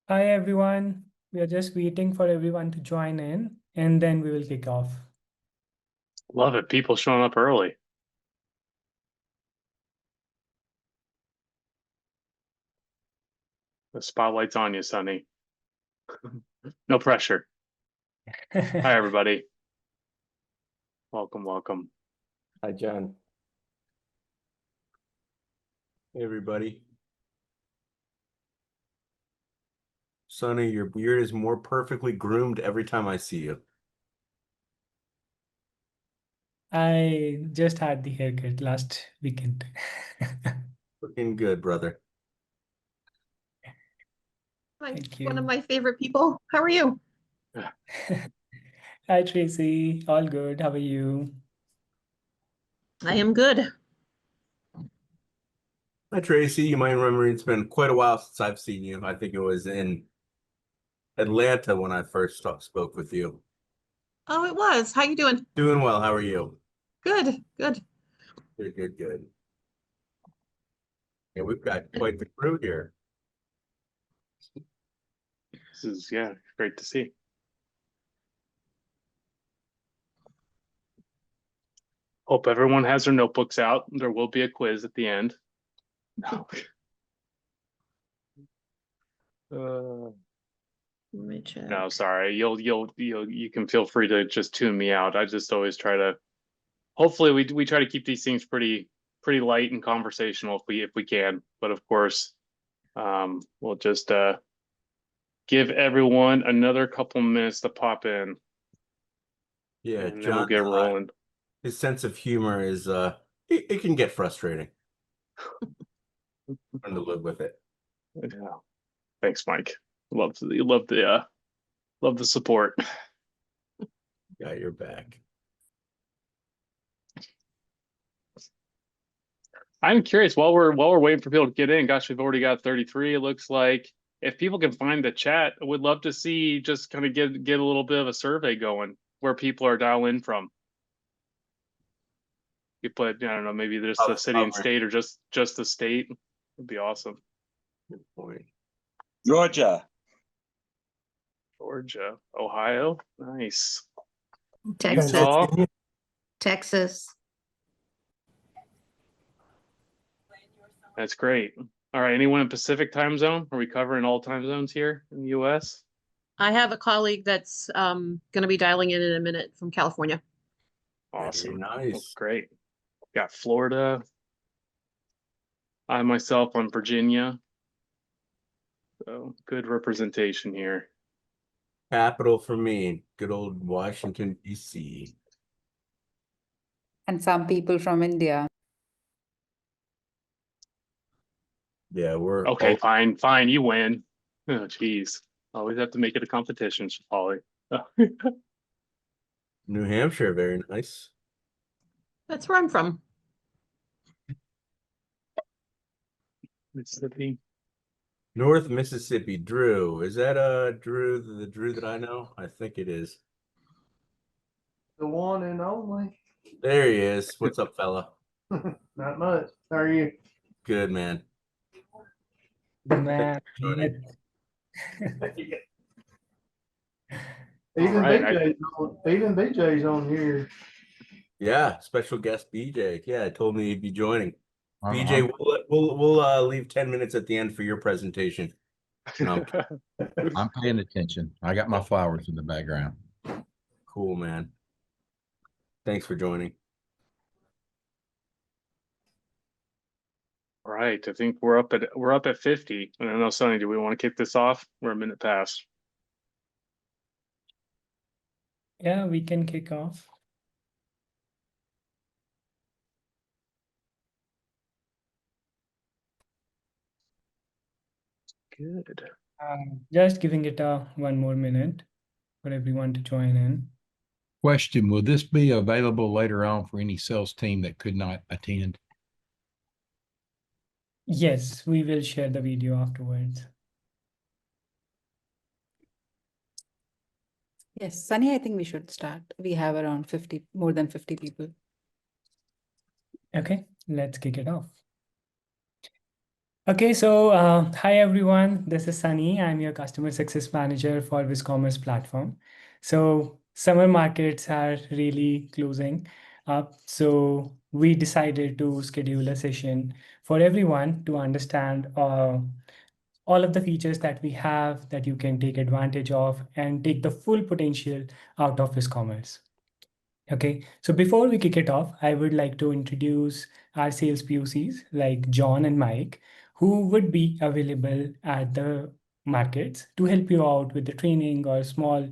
Hi everyone. We are just waiting for everyone to join in and then we will kick off. Love it. People showing up early. The spotlight's on you, Sonny. No pressure. Hi, everybody. Welcome, welcome. Hi, John. Hey, everybody. Sonny, your beard is more perfectly groomed every time I see you. I just had the haircut last weekend. Looking good, brother. Thank One of you. my favorite people. How are you? Hi Tracy, all good. How are you? I am good. Hi, Tracy. You might remember it's been quite a while since I've seen you. I think it was in Atlanta when I first spoke with you. Oh, it was. How you doing? Doing well. How are you? Good, good. Good, good, good. Yeah, we've got quite the crew here. This is, yeah, great to see. Hope everyone has their notebooks out. There will be a quiz at the end. No. Let me check. No, sorry. You can feel free to just tune me out. I just always try to. Hopefully, we try to keep these things pretty light and conversational if we can. But of course, we'll just give everyone another couple minutes to pop in. Yeah, and then John, we'll get rolling. his sense of humor is it can get frustrating. Trying to live with it. Yeah. Thanks, Mike. Love the support. Got your back. I'm curious while we're waiting for people to get in. Gosh, we've already got 33. It looks like if people can find the chat, I would love to see just kind of get a little bit of a survey going where people are dialing from. You put, I don't know, maybe just the city and state or just the state. Would be awesome. Good point. Georgia. Georgia, Ohio, nice. Texas. Utah. Texas. That's great. All right, anyone in Pacific time zone? Are we covering all time zones here in the US? I have a colleague that's going to be dialing in a minute from California. Awesome. Very nice. Well, great. Got Florida. I myself on Virginia. So good representation here. Capital for me, good old Washington, D.C. And some people from India. Yeah, we're Okay, fine, you win. Oh, geez. Always have to make it a competition, Polly. New Hampshire, very nice. That's where I'm from. Mississippi. North Mississippi, Drew. Is that Drew, the Drew that I know? I think it is. The one and only. There he is. What's up, fella? Not much. How are you? Good, man. Man, Joining. Even right, BJ's on here. Yeah, special guest BJ. Yeah, told me he'd be joining. Uh-huh. BJ, we'll leave 10 minutes at the end for your presentation. No, I'm paying attention. I got my flowers in the background. cool, man. Thanks for joining. All right, I think we're up at 50. I don't know, Sonny, do we want to kick this off? We're a minute past. yeah, we can kick off. Good. Just giving it one more minute for everyone to join in. Question, will this be available later on for any sales team that could not attend? Yes, we will share the video afterwards. Yes, Sunny, I think we should start. We have around 50, more than 50 people. Okay, let's kick it off. Okay, so hi everyone, this is Sunny. I'm your customer success manager for WizCommerce platform. So summer markets are really closing up. So we decided to schedule a session for everyone to understand all of the features that we have that you can take advantage of and take the full potential out of WizCommerce. Okay, so before we kick it off, I would like to introduce our sales POCs like John and Mike, who would be available at the markets to help you out with the training or small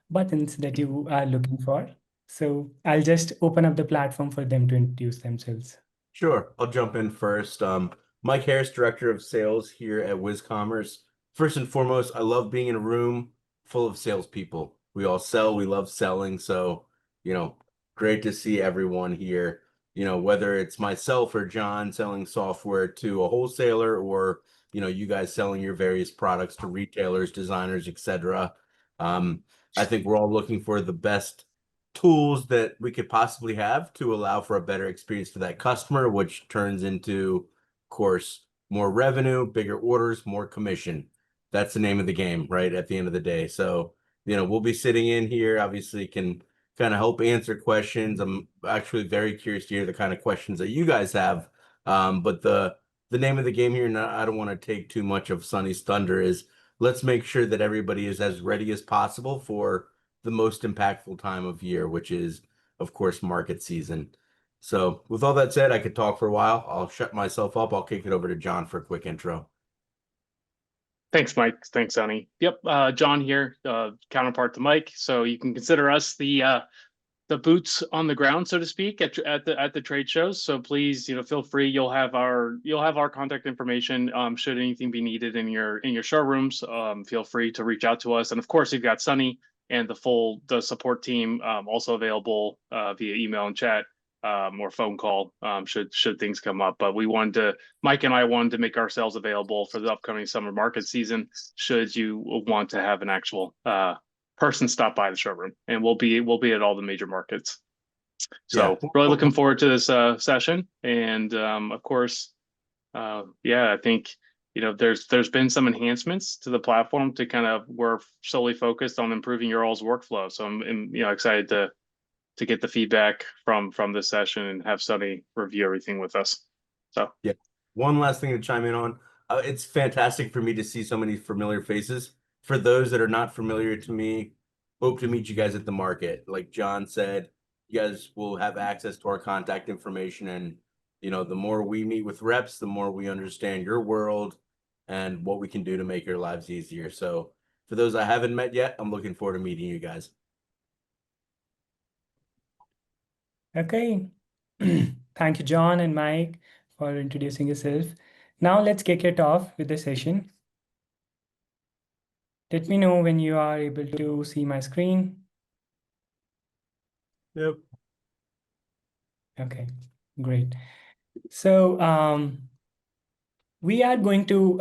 buttons that you are looking for. So I'll just open up the platform for them to introduce themselves. Sure, I'll jump in first. Mike Harris, Director of Sales here at WizCommerce. First and foremost, I love being in a room full of salespeople. We all sell, we love selling. So, great to see everyone here. Whether it's myself or John selling software to a wholesaler or, you guys selling your various products to retailers, designers, etc. I think we're all looking for the best tools that we could possibly have to allow for a better experience for that customer, which turns into, of course, more revenue, bigger orders, more commission. That's the name of the game, right? At the end of the day. So, we'll be sitting in here, obviously can kind of help answer questions. I'm actually very curious to hear the kind of questions that you guys have. But the name of the game here, and I don't want to take too much of Sunny's thunder, is let's make sure that everybody is as ready as possible for the most impactful time of year, which is, of course, market season. So with all that said, I could talk for a while. I'll shut myself up. I'll kick it over to John for a quick intro. Thanks, Mike. Thanks, Sonny. Yep, John here, counterpart to Mike. So you can consider us the boots on the ground, so to speak, at the trade shows. So please, feel free. You'll have our contact information. Should anything be needed in your showrooms, feel free to reach out to us. And of course, you've got Sonny and the support team also available via email and chat or phone call should things come up. But Mike and I wanted to make ourselves available for the upcoming summer market season. Should you want to have an actual person stop by the showroom, and we'll be at all the major markets. So really looking forward to this session. And of course, I think there's been some enhancements to the platform to we're solely focused on improving your all's workflow. So I'm excited to get the feedback from this session and have Sunny review everything with us. So one last thing to chime in on. It's fantastic for me to see so many familiar faces. For those that are not familiar to me, hope to meet you guys at the market. Like John said, you guys will have access to our contact information, and the more we meet with reps, the more we understand your world and what we can do to make your lives easier. So for those I haven't met yet, I'm looking forward to meeting you guys. Okay. Thank you, John and Mike, for introducing yourself. Now let's kick it off with the session. Let me know when you are able to see my screen. Yep. Okay, great. So we are going to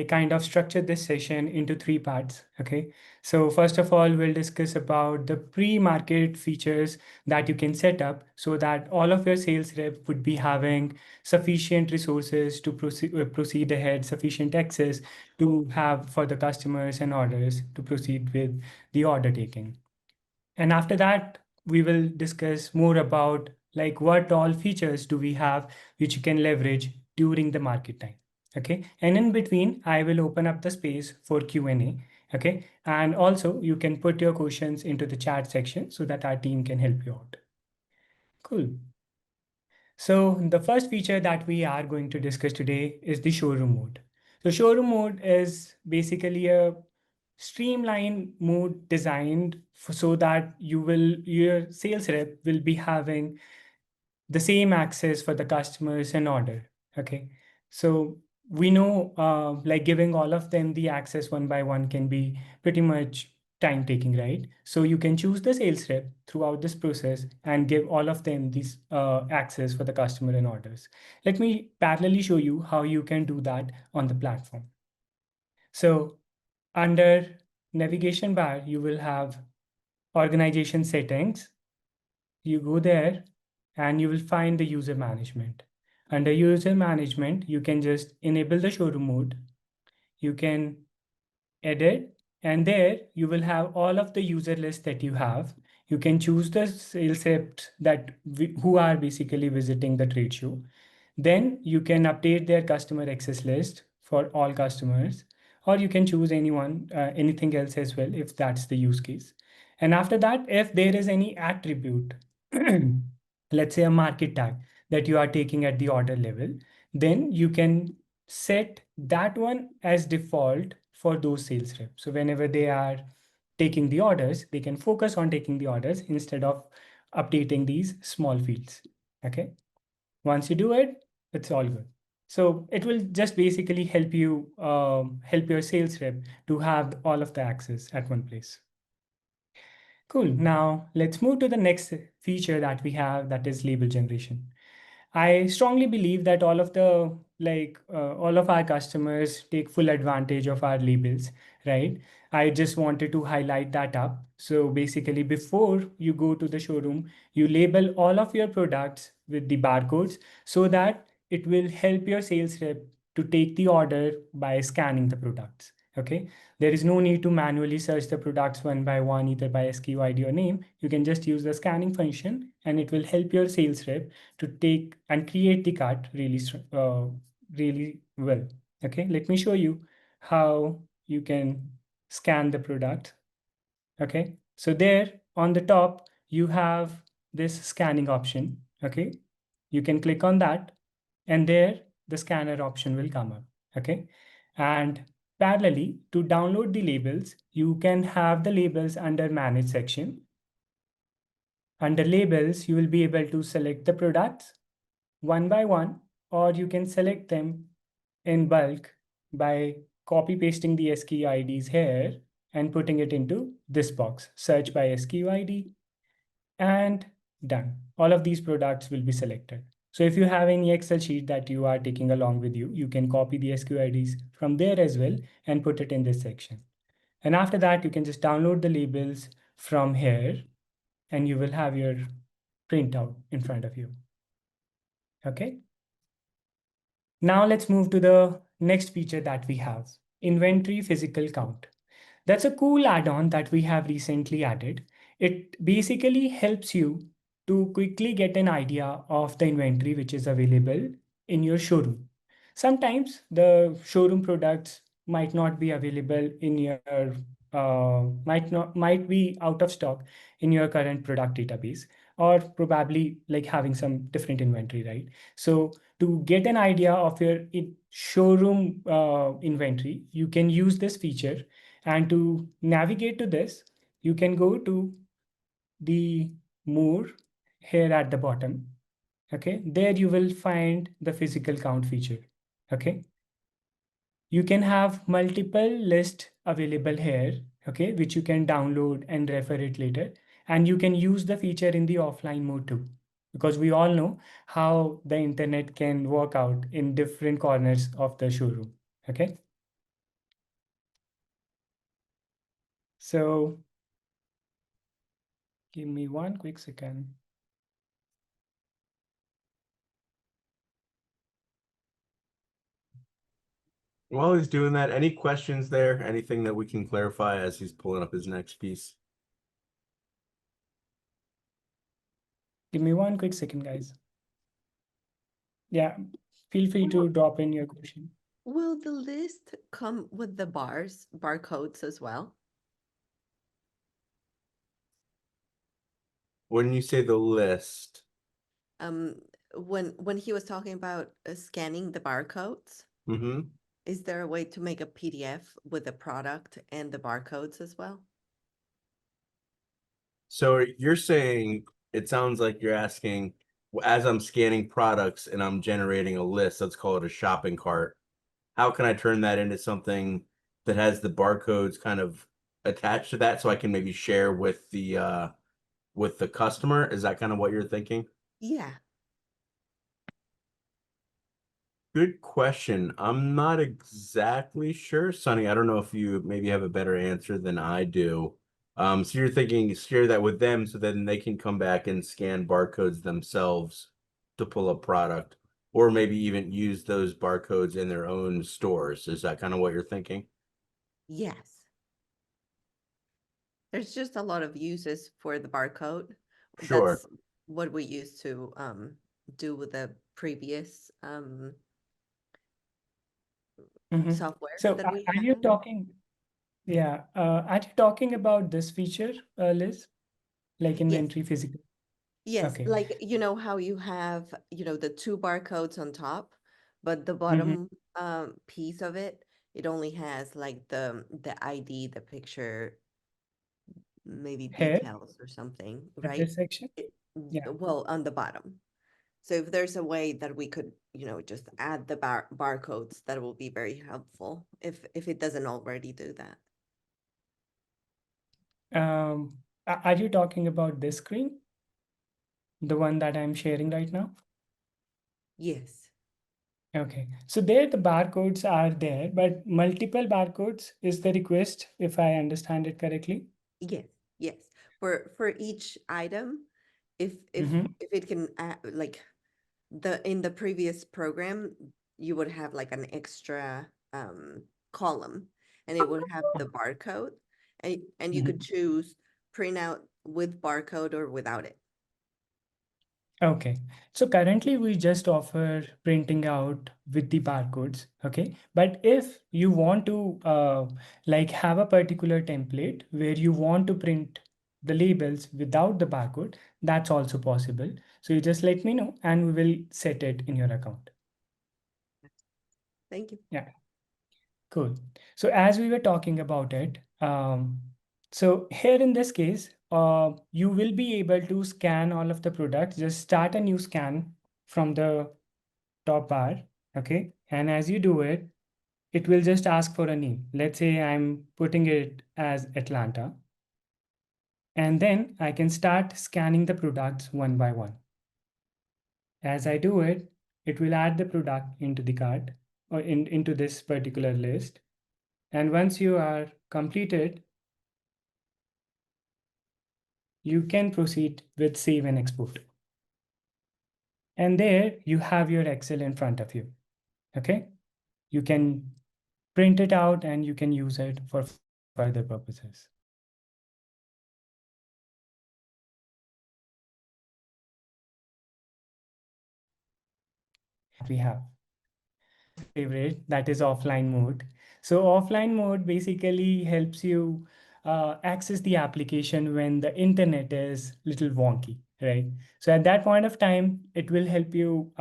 kind of structure this session into 3 parts. Okay, so first of all, we'll discuss about the pre-market features that you can set up so that all of your sales rep would be having sufficient resources to proceed ahead, sufficient access to have for the customers and orders to proceed with the order taking. And after that, we will discuss more about what all features do we have which you can leverage during the market time. Okay, and in between, I will open up the space for Q&A. Okay, and also you can put your questions into the chat section so that our team can help you out. Cool. So the first feature that we are going to discuss today is the showroom mode. So showroom mode is basically a streamlined mode designed so that your sales rep will be having the same access for the customers and order. Okay, so we know giving all of them the access one by one can be pretty much time taking, right? So you can choose the sales rep throughout this process and give all of them this access for the customer and orders. Let me parallelly show you how you can do that on the platform. So under navigation bar, you will have organization settings. You go there and you will find the user management. Under user management, you can just enable the showroom mode. You can edit, and there you will have all of the user list that you have. You can choose the sales reps who are basically visiting the trade show. Then you can update their customer access list for all customers, or you can choose anything else as well if that's the use case. And after that, if there is any attribute, let's say a market tag that you are taking at the order level, then you can set that one as default for those sales reps. So whenever they are taking the orders, they can focus on taking the orders instead of updating these small fields. Okay. Once you do it, it's all good. So it will just basically help your sales rep to have all of the access at one place. Cool. Now let's move to the next feature that we have, that is label generation. I strongly believe that all of our customers take full advantage of our labels, right? I just wanted to highlight that up. So basically, before you go to the showroom, you label all of your products with the barcodes so that it will help your sales rep to take the order by scanning the products. Okay. There is no need to manually search the products one by one, either by SKU ID or name. You can just use the scanning function and it will help your sales rep to take and create the cart really well. Okay, let me show you how you can scan the product. Okay, so there on the top, you have this scanning option. Okay, you can click on that and there the scanner option will come up. Okay, and parallelly, to download the labels, you can have the labels under manage section. Under labels, you will be able to select the products one by one, or you can select them in bulk by copy pasting the SKU IDs here and putting it into this box, search by SKU ID, and done. All of these products will be selected. So if you have any Excel sheet that you are taking along with you, you can copy the SKU IDs from there as well and put it in this section. And after that, you can just download the labels from here and you will have your printout in front of you. Okay. Now let's move to the next feature that we have, inventory physical count. That's a cool add-on that we have recently added. It basically helps you to quickly get an idea of the inventory which is available in your showroom. Sometimes the showroom products might not be available in your might be out of stock in your current product database, or probably like having some different inventory, right? So to get an idea of your showroom inventory, you can use this feature. And to navigate to this, you can go to the more here at the bottom. Okay, there you will find the physical count feature. Okay, you can have multiple lists available here, okay, which you can download and refer it later. And you can use the feature in the offline mode too, because we all know how the internet can work out in different corners of the showroom. Okay. So give me one quick second. While he's doing that, any questions there? Anything that we can clarify as he's pulling up his next piece? Give me one quick second, guys. Yeah, feel free to drop in your question. Will the list come with the barcodes as well? When you say the list, When he was talking about scanning the barcodes, is there a way to make a PDF with the product and the barcodes as well? So you're saying, it sounds like you're asking, as I'm scanning products and I'm generating a list, let's call it a shopping cart, how can I turn that into something that has the barcodes kind of attached to that so I can maybe share with the customer? Is that kind of what you're thinking? Yeah. Good question. I'm not exactly sure. Sonny, I don't know if you maybe have a better answer than I do. So you're thinking share that with them so then they can come back and scan barcodes themselves to pull up product. or maybe even use those barcodes in their own stores. Is that kind of what you're thinking? Yes. There's just a lot of uses for the barcode. Sure. That's what we used to do with the previous Mhm. software So that we are you had. talking, yeah, are you talking about this feature, Liz? Like Yes. inventory physical? Yes, Okay. like you know how you have, you know, the two barcodes on top, but the Mhm. bottom piece of it, it only has like the ID, the picture, maybe Here details or something, at right? this section? Yeah. Well, on the bottom. So if there's a way that we could, you know, just add the barcodes, that will be very helpful if it doesn't already do that. Are you talking about this screen? The one that I'm sharing right now? Yes. Okay. So there the barcodes are there, but multiple barcodes is the request, if I understand it correctly. Yes. Yes. For each item, if Mm-hmm. if it can like in the previous program, you would have like an extra column, and it would have the barcode, and you could choose print out with barcode or without it. Okay. So currently we just offer printing out with the barcodes. Okay. But if you want to like have a particular template where you want to print the labels without the barcode, that's also possible. So you just let me know and we will set it in your account. Thank you. Yeah. Cool. So as we were talking about it, so here in this case, you will be able to scan all of the products. Just start a new scan from the top bar. Okay. And as you do it, it will just ask for a name. Let's say I'm putting it as Atlanta. And then I can start scanning the products one by one. As I do it, it will add the product into the cart or into this particular list. And once you are completed, you can proceed with save and export. And there you have your Excel in front of you. Okay. You can print it out and you can use it for further purposes. We have favorite, that is offline mode. So offline mode basically helps you access the application when the internet is little wonky, right? So at that point of time, it will help you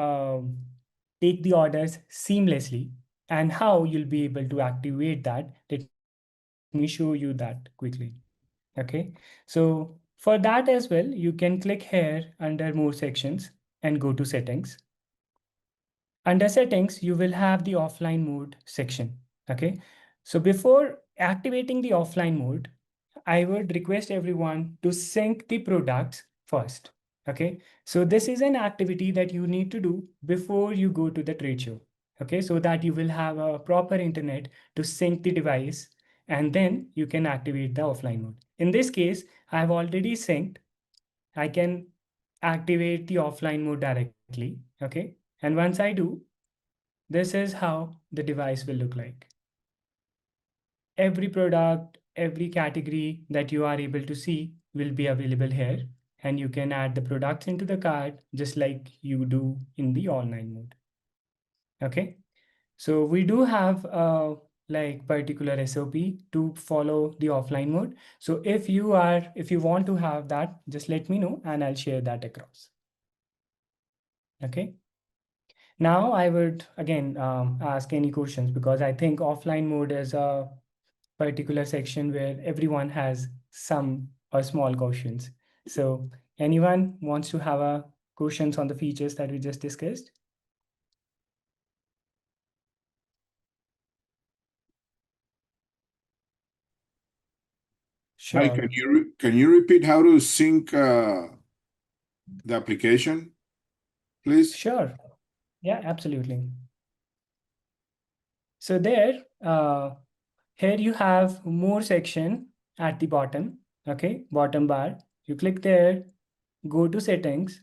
take the orders seamlessly. And how you'll be able to activate that, let me show you that quickly. Okay, so for that as well, you can click here under more sections and go to settings. Under settings, you will have the offline mode section. Okay. So before activating the offline mode, I would request everyone to sync the products first. Okay. So this is an activity that you need to do before you go to the trade show. Okay. So that you will have a proper internet to sync the device and then you can activate the offline mode. In this case, I've already synced. I can activate the offline mode directly. Okay. And once I do, this is how the device will look like. Every product, every category that you are able to see will be available here. And you can add the products into the cart just like you do in the online mode. Okay. So we do have like particular SOP to follow the offline mode. So if you want to have that, just let me know and I'll share that across. Okay. Now I would again ask any questions because I think offline mode is a particular section where everyone has some or small questions. So anyone wants to have a questions on the features that we just discussed? Hi, Sure. can you repeat how to sync the application, please? Sure. Yeah, absolutely. So there, here you have more section at the bottom. Okay, bottom bar. You click there, go to settings,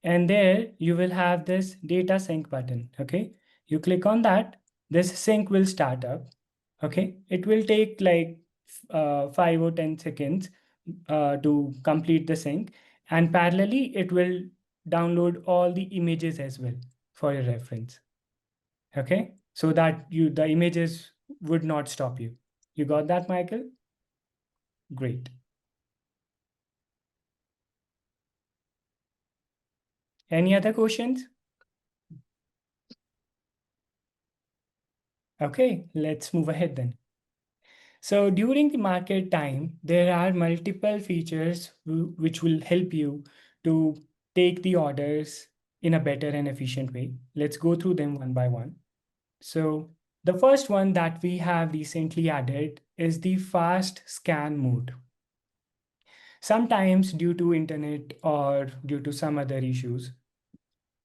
And there you will have this data sync button. Okay, you click on that, this sync will start up. Okay, it will take like 5 or 10 seconds to complete the sync, and parallelly it will download all the images as well for your reference. Okay, so that the images would not stop you. You got that, Michael? Great. Any other questions? Okay, let's move ahead then. So during the market time, there are multiple features which will help you to take the orders in a better and efficient way. Let's go through them one by one. So the first one that we have recently added is the fast scan mode. Sometimes due to internet or due to some other issues,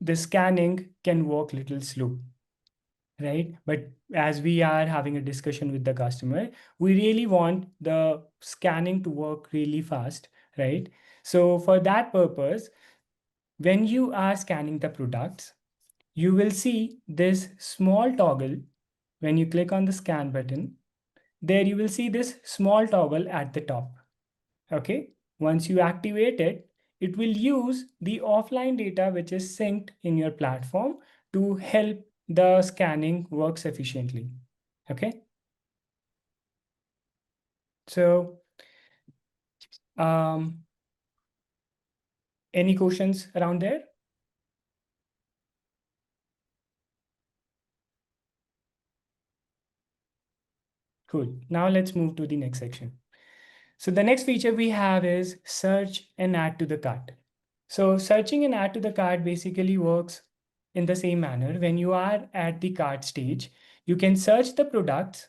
the scanning can work little slow, right? But as we are having a discussion with the customer, we really want the scanning to work really fast, right? So for that purpose, when you are scanning the products, you will see this small toggle. When you click on the scan button, there you will see this small toggle at the top. Okay, once you activate it, it will use the offline data which is synced in your platform to help the scanning works efficiently. Okay, so any questions around there? Cool. Now let's move to the next section. So the next feature we have is search and add to the cart. So searching and add to the cart basically works in the same manner. When you are at the cart stage, you can search the products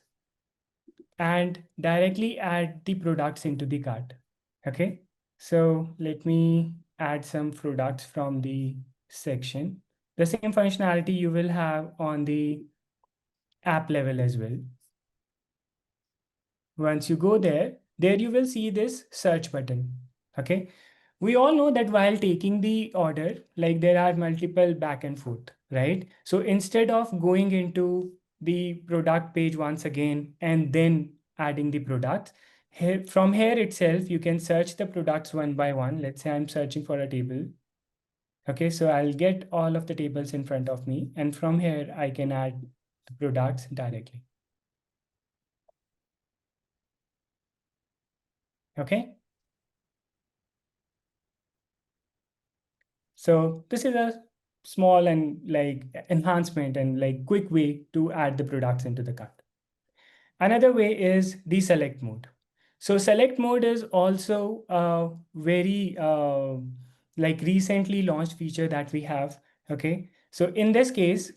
and directly add the products into the cart. Okay, so let me add some products from the section. The same functionality you will have on the app level as well. Once you go there you will see this search button. Okay, we all know that while taking the order, like there are multiple back and forth, right? So instead of going into the product page once again and then adding the products, from here itself, you can search the products one by one. Let's say I'm searching for a table. Okay, so I'll get all of the tables in front of me, and from here I can add the products directly. Okay. So this is a small and like enhancement and like quick way to add the products into the cart. Another way is the select mode. So select mode is also a very like recently launched feature that we have. Okay, so in this case,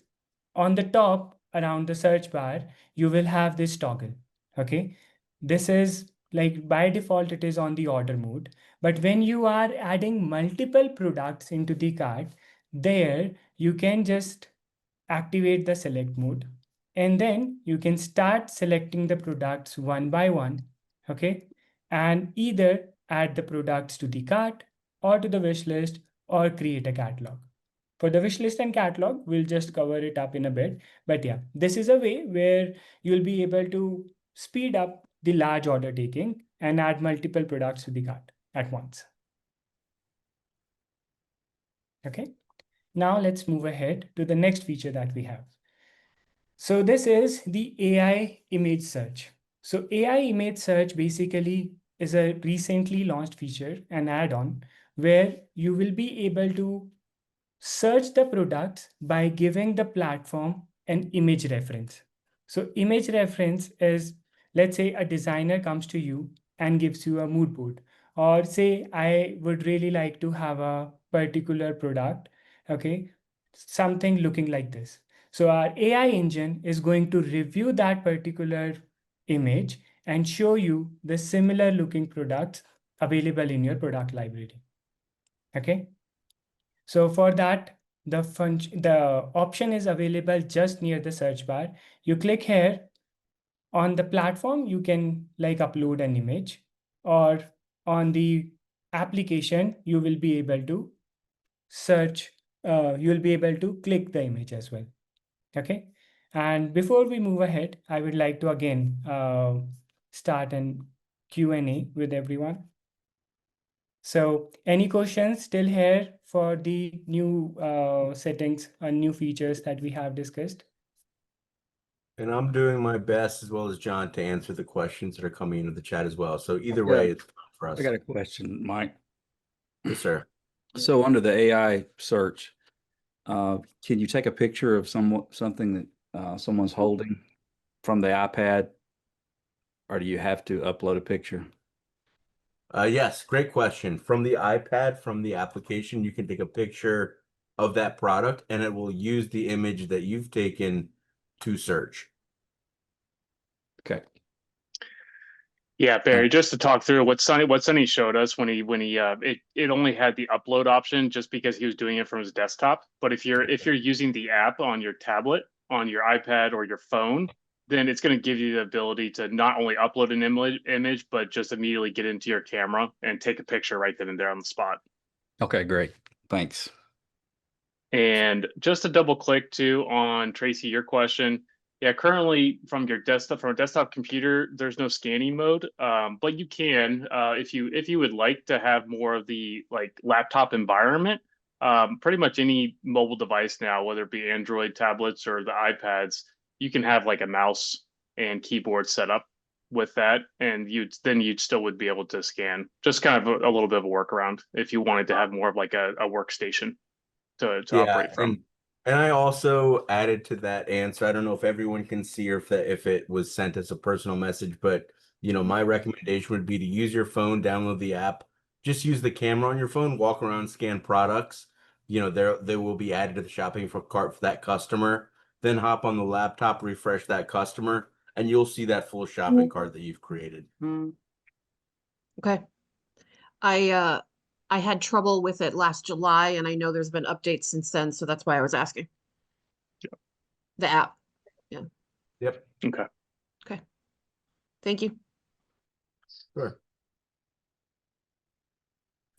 on the top around the search bar, you will have this toggle. Okay, this is like by default it is on the order mode, but when you are adding multiple products into the cart, there you can just activate the select mode, and then you can start selecting the products one by one. Okay, and either add the products to the cart or to the wish list or create a catalog. For the wish list and catalog, we'll just cover it up in a bit. But yeah, this is a way where you'll be able to speed up the large order taking and add multiple products to the cart at once. Okay, now let's move ahead to the next feature that we have. So this is the AI image search. So AI image search basically is a recently launched feature, an add-on, where you will be able to search the products by giving the platform an image reference. So image reference is, let's say a designer comes to you and gives you a mood board, or say I would really like to have a particular product, okay, something looking like this. So our AI engine is going to review that particular image and show you the similar looking products available in your product library. Okay, so for that, the option is available just near the search bar. You click here. On the platform, you can like upload an image, or on the application, you will be able to search, you'll be able to click the image as well. Okay. And before we move ahead, I would like to again start an Q&A with everyone. So any questions still here for the new settings and new features that we have discussed? And I'm doing my best, as well as John, to answer the questions that are coming into the chat as well. So either way, it's fun for us. I got a question, Mike. Yes, sir. So under the AI search, can you take a picture of something that someone's holding from the iPad, or do you have to upload a picture? Yes, great question. From the iPad, from the application, you can take a picture of that product and it will use the image that you've taken to search. Okay. Yeah, Barry, just to talk through what Sonny showed us when he it only had the upload option just because he was doing it from his desktop. But if you're using the app on your tablet, on your iPad or your phone, then it's going to give you the ability to not only upload an image, but just immediately get into your camera and take a picture right then and there on the spot. Okay, great. Thanks. And just to double click too on Tracy, your question. Yeah, currently from a desktop computer, there's no scanning mode, but you can if you would like to have more of the like laptop environment. Pretty much any mobile device now, whether it be Android tablets or the iPads, you can have like a mouse and keyboard set up with that, and you'd still would be able to scan. Just kind of a little bit of a workaround if you wanted to have more of like a workstation to operate from. And I also added to that answer. I don't know if everyone can see or if it was sent as a personal message, but my recommendation would be to use your phone, download the app, just use the camera on your phone, walk around, scan products. They will be added to the shopping cart for that customer. Then hop on the laptop, refresh that customer, and you'll see that full shopping cart that you've created. Okay. I had trouble with it last July, and I know there's been updates since then, so that's why I was asking. Yep. The app. Yeah. Yep. Okay. Okay. Thank you. Sure.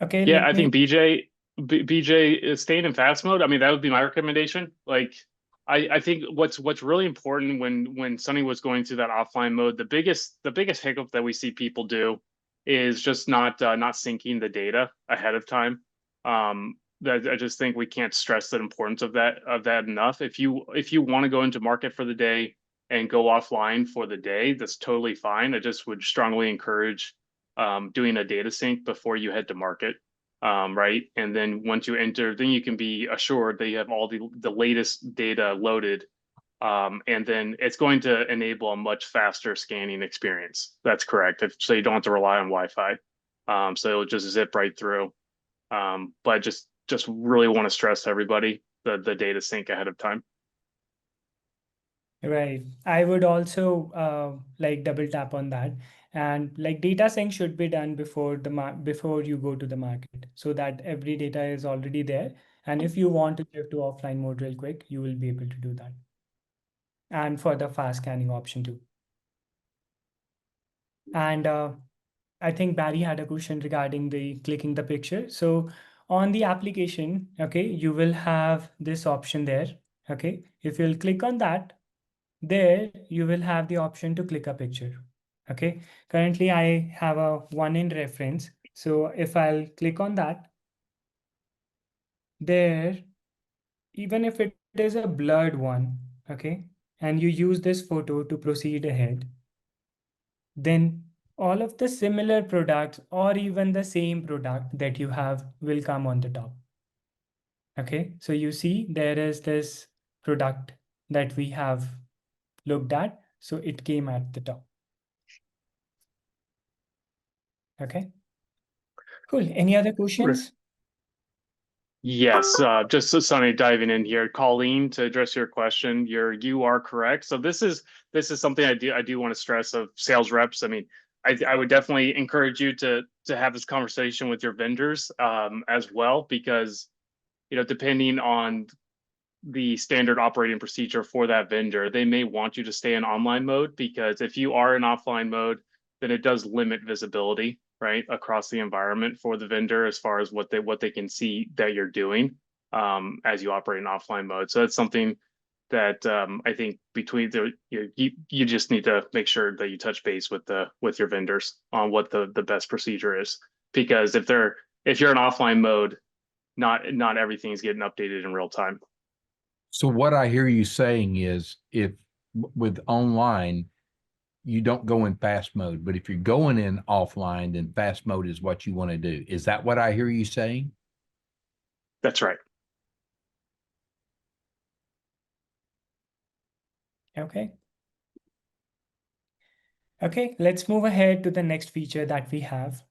Okay. Yeah, I think BJ is staying in fast mode. I mean, that would be my recommendation. Like, I think what's really important when Sonny was going through that offline mode, the biggest hiccup that we see people do is just not syncing the data ahead of time. That I just think we can't stress the importance of that enough. If you want to go into market for the day and go offline for the day, that's totally fine. I just would strongly encourage doing a data sync before you head to market. Right, and then once you enter, then you can be assured that you have all the latest data loaded, and then it's going to enable a much faster scanning experience. That's correct. So you don't have to rely on Wi-Fi. So it'll just zip right through. But just really want to stress to everybody the data sync ahead of time. Right. I would also like double tap on that, and like data sync should be done before before you go to the market, so that every data is already there. And if you want to shift to offline mode real quick, you will be able to do that. And for the fast scanning option too. And I think Barry had a question regarding the clicking the picture. So on the application, okay, you will have this option there. Okay, if you'll click on that, there you will have the option to click a picture. Okay, currently I have a one in reference. So if I'll click on that, there, even if it is a blurred one, okay, and you use this photo to proceed ahead, then all of the similar products or even the same product that you have will come on the top. Okay, so you see there is this product that we have looked at, so it came at the top. Okay, cool. Any other questions? Yes, just so Sonny diving in here, Colleen, to address your question, you are correct. So this is something I do want to stress of sales reps. I mean, I would definitely encourage you to have this conversation with your vendors as well, because depending on the standard operating procedure for that vendor, they may want you to stay in online mode, because if you are in offline mode, then it does limit visibility, right, across the environment for the vendor as far as what they can see that you're doing as you operate in offline mode. So that's something that I think between you just need to make sure that you touch base with your vendors on what the best procedure is, because if you're in offline mode, not everything's getting updated in real time. So what I hear you saying is if with online, you don't go in fast mode, but if you're going in offline, then fast mode is what you want to do. Is that what I hear you saying? That's right. Okay. Okay, let's move ahead to the next feature that we have.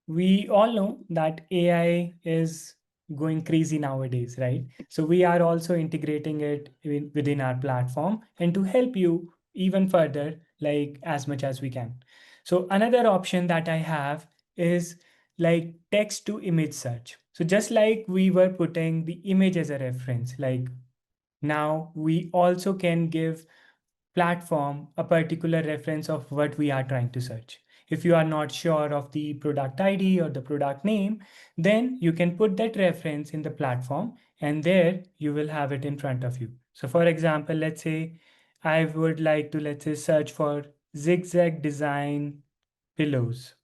We all know that AI is going crazy nowadays, right? So we are also integrating it within our platform and to help you even further, like as much as we can. So another option that I have is like text to image search. So just like we were putting the image as a reference, like now we also can give platform a particular reference of what we are trying to search. If you are not sure of the product ID or the product name, then you can put that reference in the platform and there you will have it in front of you. So for example, let's say I would like to, let's say, search for zigzag design pillows.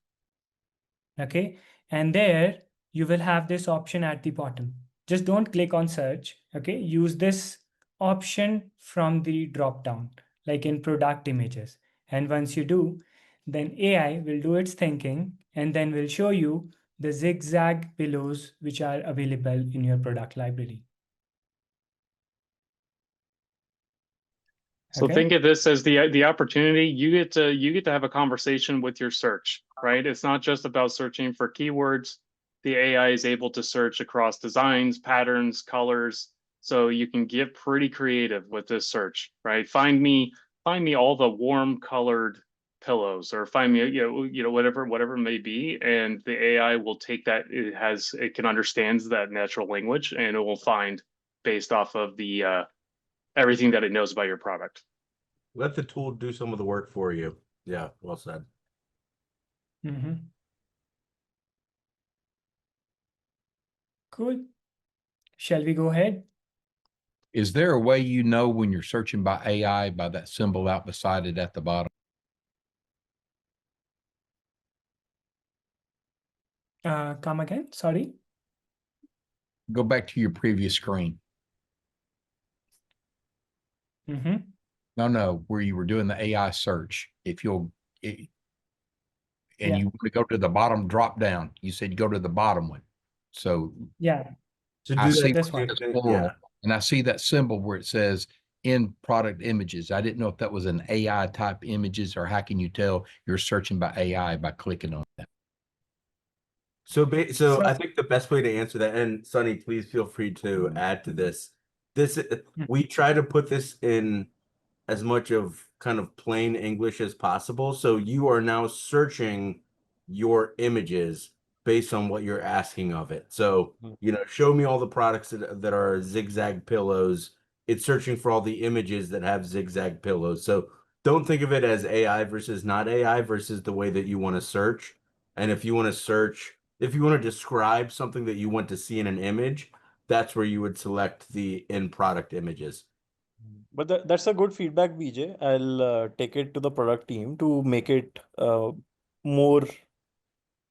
Okay. And there you will have this option at the bottom. Just don't click on search. Okay. Use this option from the drop down, like in product images. And once you do, then AI will do its thinking and then will show you the zigzag pillows which are available in your product library. So Okay. think of this as the opportunity. You get to have a conversation with your search, right? It's not just about searching for keywords. The AI is able to search across designs, patterns, colors. So you can get pretty creative with this search, right? Find me all the warm colored pillows, or find me, whatever it may be. And the AI will take that. It can understand that natural language, and it will find based off of the everything that it knows about your product. Let the tool do some of the work for you. Yeah, well said. Cool. Shall we go ahead? Is there a way you know when you're searching by AI by that symbol out beside it at the bottom? Come again? Sorry. Go back to your previous screen. No, where you were doing the AI search. If you'll, you want to go to the bottom drop down, you said you go to the bottom one. So yeah, to I do see this one. plural, and I see that symbol where it says in product images. I didn't know if that was an AI type images, or how can you tell you're searching by AI by clicking on that? So I think the best way to answer that, and Sonny, please feel free to add to this. We try to put this in as much of kind of plain English as possible. So you are now searching your images based on what you're asking of it. So, show me all the products that are zigzag pillows. It's searching for all the images that have zigzag pillows. So don't think of it as AI versus not AI versus the way that you want to search. And if you want to describe something that you want to see in an image, that's where you would select the in product images. But that's a good feedback, BJ. I'll take it to the product team to make it more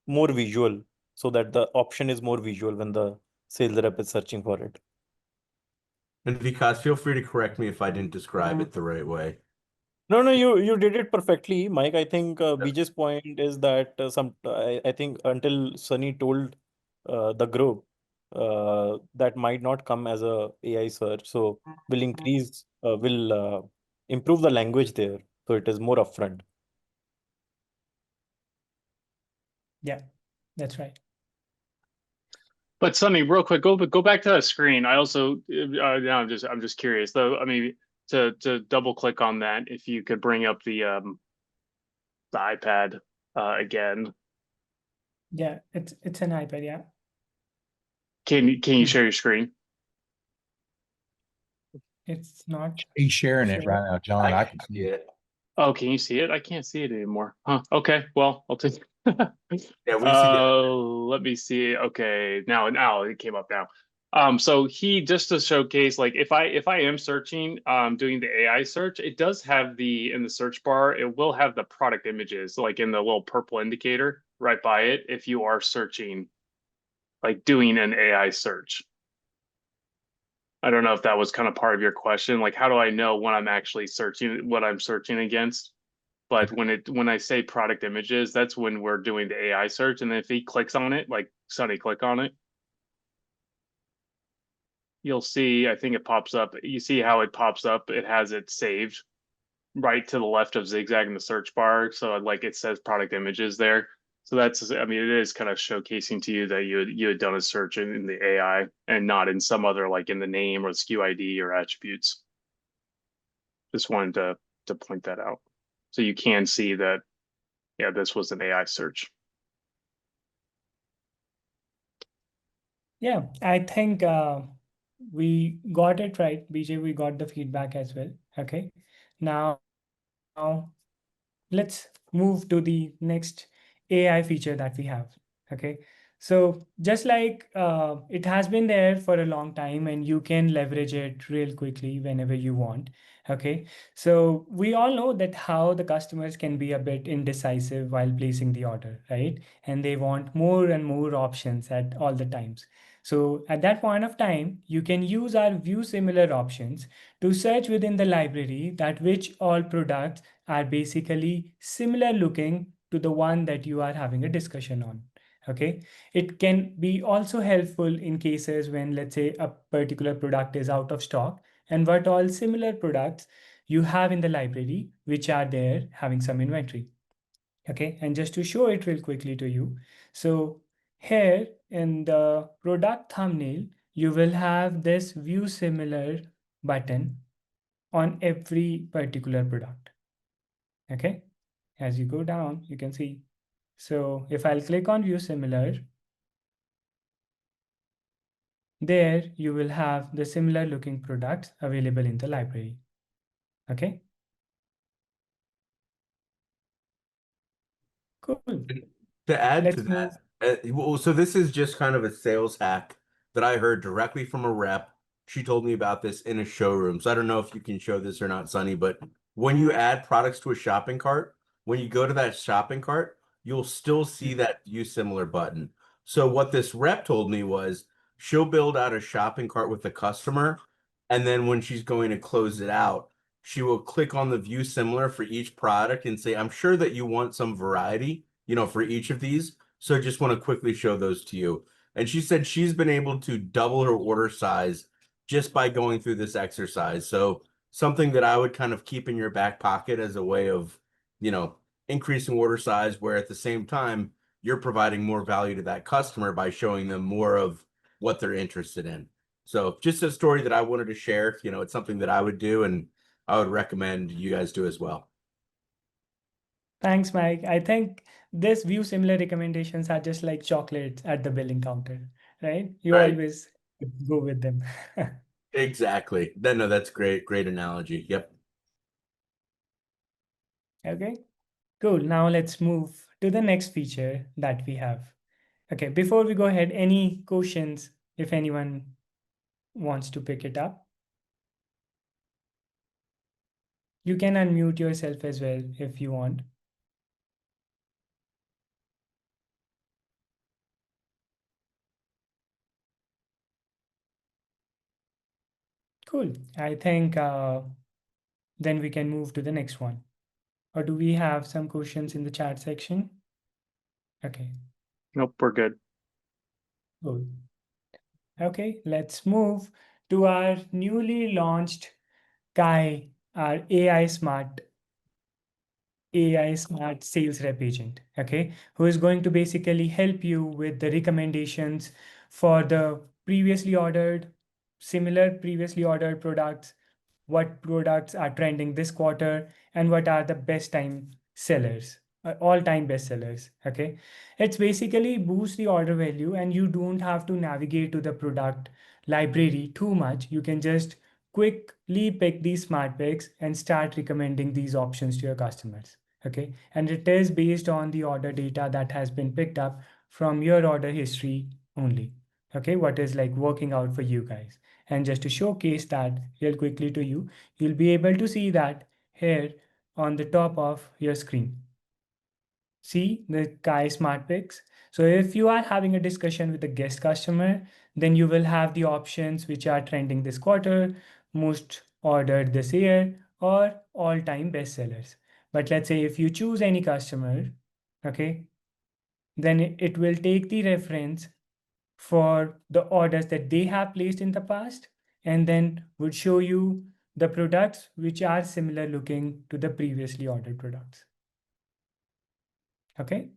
visual, so that the option is more visual when the sales rep is searching for it. And Vikas, feel free to correct me if I didn't describe it the right way. No, you did it perfectly, Mike. I think BJ's point is that I think until Sunny told the group that might not come as a AI search, so will improve the language there, so it is more upfront. Yeah, that's right. But Sunny, real quick, go back to that screen. I also now I'm just curious though. I mean, to double click on that, if you could bring up the iPad again. Yeah, it's an iPad. Yeah. Can you share your screen? It's not. He's sharing it right now, John. I can see it. Oh, can you see it? I can't see it anymore. Huh. Okay. Well, I'll take. Yeah, we see that. Let me see. Okay, now it came up now. So he just to showcase, like if I am searching, doing the AI search, it does have in the search bar, it will have the product images, like in the little purple indicator right by it, if you are searching, like doing an AI search. I don't know if that was kind of part of your question. Like, how do I know when I'm actually searching what I'm searching against? But when I say product images, that's when we're doing the AI search. And if he clicks on it, like Sonny click on it, you'll see, I think it pops up. You see how it pops up? It has it saved right to the left of zigzag in the search bar. So like it says product images there. So that's, I mean, it is kind of showcasing to you that you had done a search in the AI and not in some other, like in the name or the SKU ID or attributes. Just wanted to point that out. So you can see that, yeah, this was an AI search. Yeah, I think we got it right, BJ. We got the feedback as well. Okay. Now let's move to the next AI feature that we have. Okay. So just like it has been there for a long time and you can leverage it real quickly whenever you want. Okay. So we all know that how the customers can be a bit indecisive while placing the order, right? And they want more and more options at all the times. So at that point of time, you can use our view similar options to search within the library that which all products are basically similar looking to the one that you are having a discussion on. Okay. It can be also helpful in cases when, let's say, a particular product is out of stock and what all similar products you have in the library, which are there having some inventory. Okay. And just to show it real quickly to you. So here in the product thumbnail, you will have this view similar button on every particular product. Okay. As you go down, you can see. So if I'll click on view similar, there you will have the similar looking products available in the library. Okay. Cool. To add Let's to move. that, well, so this is just kind of a sales hack that I heard directly from a rep. She told me about this in a showroom. So I don't know if you can show this or not, Sonny, but when you add products to a shopping cart, when you go to that shopping cart, you'll still see that view similar button. So what this rep told me was she'll build out a shopping cart with the customer, and then when she's going to close it out, she will click on the view similar for each product and say, I'm sure that you want some variety, for each of these. So just want to quickly show those to you. And she said she's been able to double her order size just by going through this exercise. So something that I would kind of keep in your back pocket as a way of, increasing order size, where at the same time, you're providing more value to that customer by showing them more of what they're interested in. So just a story that I wanted to share. It's something that I would do, and I would recommend you guys do as well. Thanks, Mike. I think this view similar recommendations are just like chocolates at the billing counter, right? You Right. always go with them. Exactly. No, that's great. Great analogy. Yep. Okay, cool. Now let's move to the next feature that we have. Okay, before we go ahead, any questions if anyone wants to pick it up? You can unmute yourself as well if you want. Cool. I think then we can move to the next one. Or do we have some questions in the chat section? Okay. Nope, we're good. Cool. Okay, let's move to our newly launched Kai, our AI smart sales rep agent, okay, who is going to basically help you with the recommendations for the similar previously ordered products, what products are trending this quarter, and what are the best time sellers, all-time best sellers. Okay, it's basically boost the order value and you don't have to navigate to the product library too much. You can just quickly pick these smart picks and start recommending these options to your customers. Okay. And it is based on the order data that has been picked up from your order history only. Okay. What is like working out for you guys. And just to showcase that real quickly to you, you'll be able to see that here on the top of your screen. See the Kai Smart Picks. So if you are having a discussion with a guest customer, then you will have the options which are trending this quarter, most ordered this year, or all-time bestsellers. But let's say if you choose any customer, okay, then it will take the reference for the orders that they have placed in the past, and then would show you the products which are similar looking to the previously ordered products. Okay.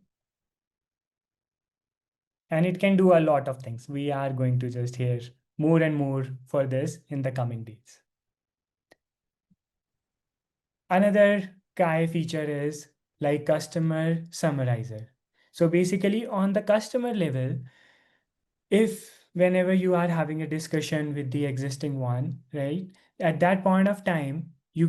And it can do a lot of things. We are going to just hear more and more for this in the coming days. Another Kai feature is like customer summarizer. So basically on the customer level, if whenever you are having a discussion with the existing one, right, at that point of time, you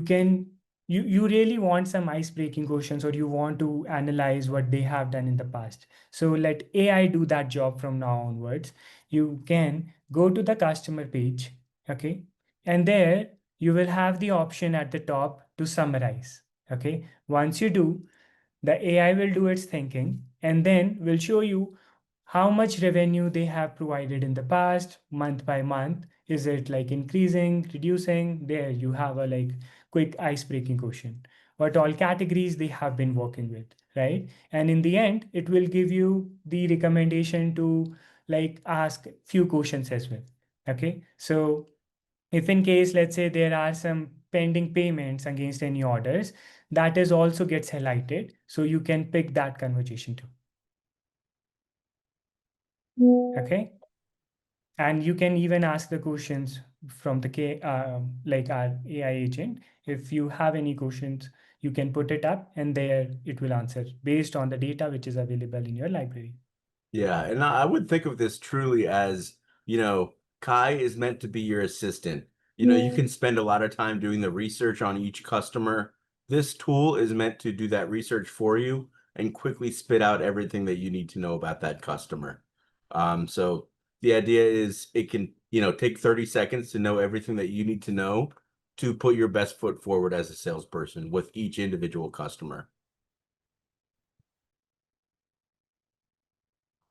really want some ice-breaking questions, or you want to analyze what they have done in the past. So let AI do that job from now onwards. You can go to the customer page, okay, and there you will have the option at the top to summarize. Okay, once you do, the AI will do its thinking and then will show you how much revenue they have provided in the past, month by month. Is it like increasing, reducing? There you have a like quick ice-breaking question. What all categories they have been working with, right? And in the end, it will give you the recommendation to like ask few questions as well. Okay, so if in case, let's say there are some pending payments against any orders, that is also gets highlighted. So you can pick that conversation too. Okay. And you can even ask the questions from the like our AI agent. If you have any questions, you can put it up and there it will answer based on the data which is available in your library. Yeah, and I would think of this truly as, Kai is meant to be your assistant. You can spend a lot of time doing the research on each customer. This tool is meant to do that research for you and quickly spit out everything that you need to know about that customer. So the idea is it can, take 30 seconds to know everything that you need to know to put your best foot forward as a salesperson with each individual customer.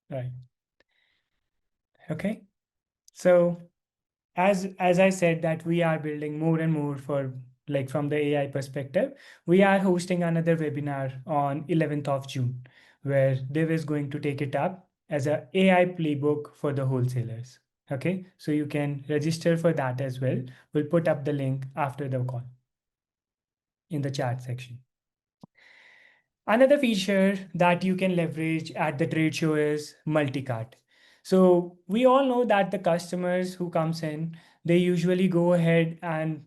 Right. Okay. So as I said that we are building more and more for like from the AI perspective, we are hosting another webinar on 11th of June, where Dev is going to take it up as a AI playbook for the wholesalers. Okay, so you can register for that as well. We'll put up the link after the call in the chat section. Another feature that you can leverage at the trade show is multi-cart. So we all know that the customers who comes in, they usually go ahead and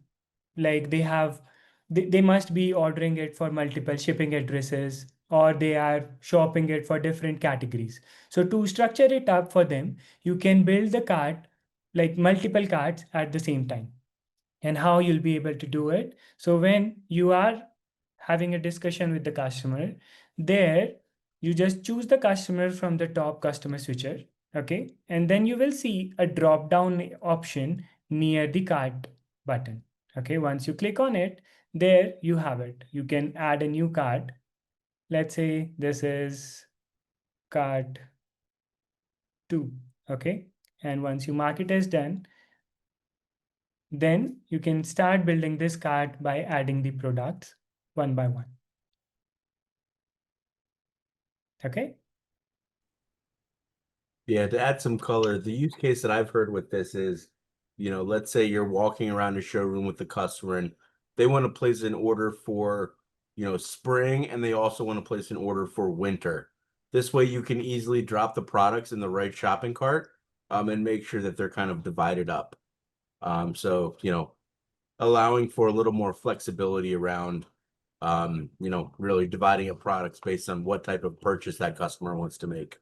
like they must be ordering it for multiple shipping addresses, or they are shopping it for different categories. So to structure it up for them, you can build the cart, like multiple carts at the same time. And how you'll be able to do it. So when you are having a discussion with the customer, there you just choose the customer from the top customer switcher. Okay. And then you will see a drop down option near the cart button. Okay. Once you click on it, there you have it. You can add a new cart. Let's say this is cart 2. Okay. And once you mark it as done, then you can start building this cart by adding the products one by one. Okay. Yeah, to add some color, the use case that I've heard with this is, let's say you're walking around a showroom with the customer and they want to place an order for, spring, and they also want to place an order for winter. This way you can easily drop the products in the right shopping cart and make sure that they're kind of divided up. So, allowing for a little more flexibility around, really dividing up products based on what type of purchase that customer wants to make.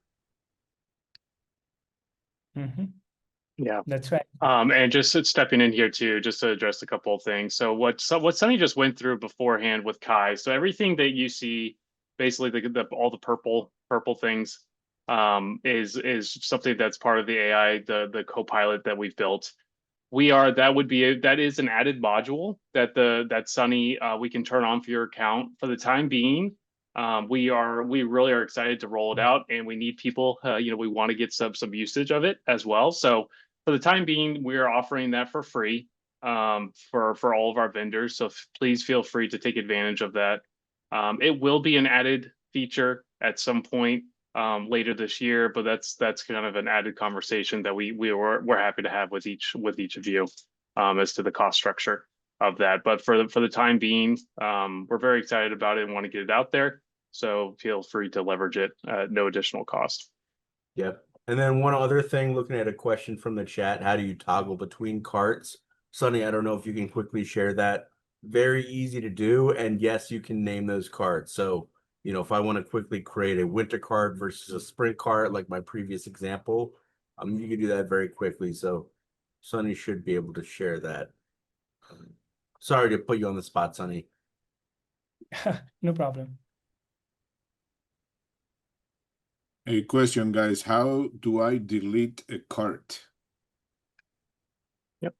Yeah. That's right. And just stepping in here too, just to address a couple of things. So what Sunny just went through beforehand with Kai. So everything that you see, basically all the purple things, is something that's part of the AI, the co-pilot that we've built. That is an added module that Sunny we can turn on for your account for the time being. We really are excited to roll it out, and we need people. We want to get some usage of it as well. So for the time being, we are offering that for free for all of our vendors. So please feel free to take advantage of that. It will be an added feature at some point later this year, but that's kind of an added conversation that we're happy to have with each of you as to the cost structure of that. But for the time being, we're very excited about it and want to get it out there. So feel free to leverage it at no additional cost. Yep. And then one other thing, looking at a question from the chat, how do you toggle between carts? Sunny, I don't know if you can quickly share that. Very easy to do. And yes, you can name those carts. So, if I want to quickly create a winter cart versus a spring cart, like my previous example, you can do that very quickly. So Sunny should be able to share that. Sorry to put you on the spot, Sunny. No problem. A question, guys. How do I delete a cart? Yep.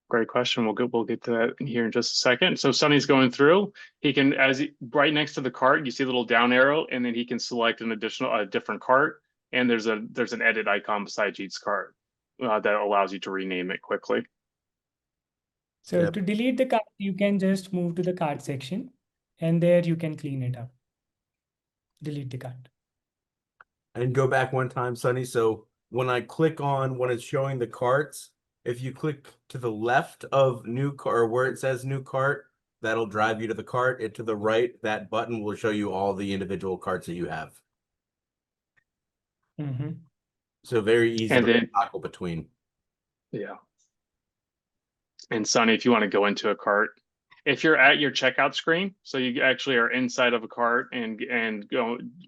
Great question. We'll get to that in here in just a second. So Sunny's going through. He can, right next to the cart, you see a little down arrow, and then he can select a different cart. And there's an edit icon beside each cart that allows you to rename it quickly. So to delete the cart, you can just move to the cart section, and there you can clean it up. Delete the cart. And go back one time, Sunny. So when I click on when it's showing the carts, if you click to the left of new cart, or where it says new cart, that'll drive you to the cart. To the right, that button will show you all the individual carts that you have. Mm-hmm. So very easy And to then toggle between. Yeah. And Sunny, if you want to go into a cart, if you're at your checkout screen, so you actually are inside of a cart and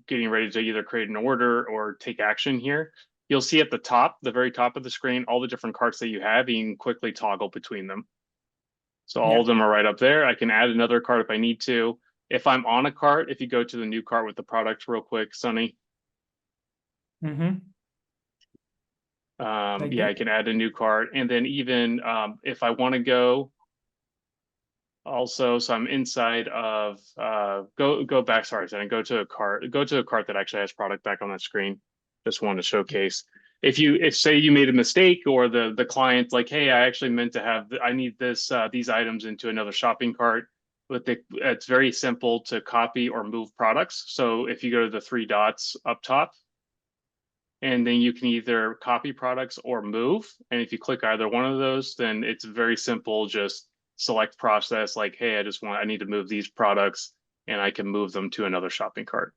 getting ready to either create an order or take action here, you'll see at the very top of the screen, all the different carts that you have, you can quickly toggle between them. So all of them are right up there. I can add another cart if I need to. If I'm on a cart, if you go to the new cart with the product real quick, Sunny. Mm-hmm. I can add a new cart. And then even if I want to go also, so I'm inside of go back, sorry, go to a cart that actually has product back on that screen. Just want to showcase. If say you made a mistake, or the client's like, hey, I actually meant to have, I need these items into another shopping cart. It's very simple to copy or move products. So if you go to the three dots up top, and then you can either copy products or move. And if you click either one of those, then it's very simple. Just select process, like, hey, I need to move these products, and I can move them to another shopping cart.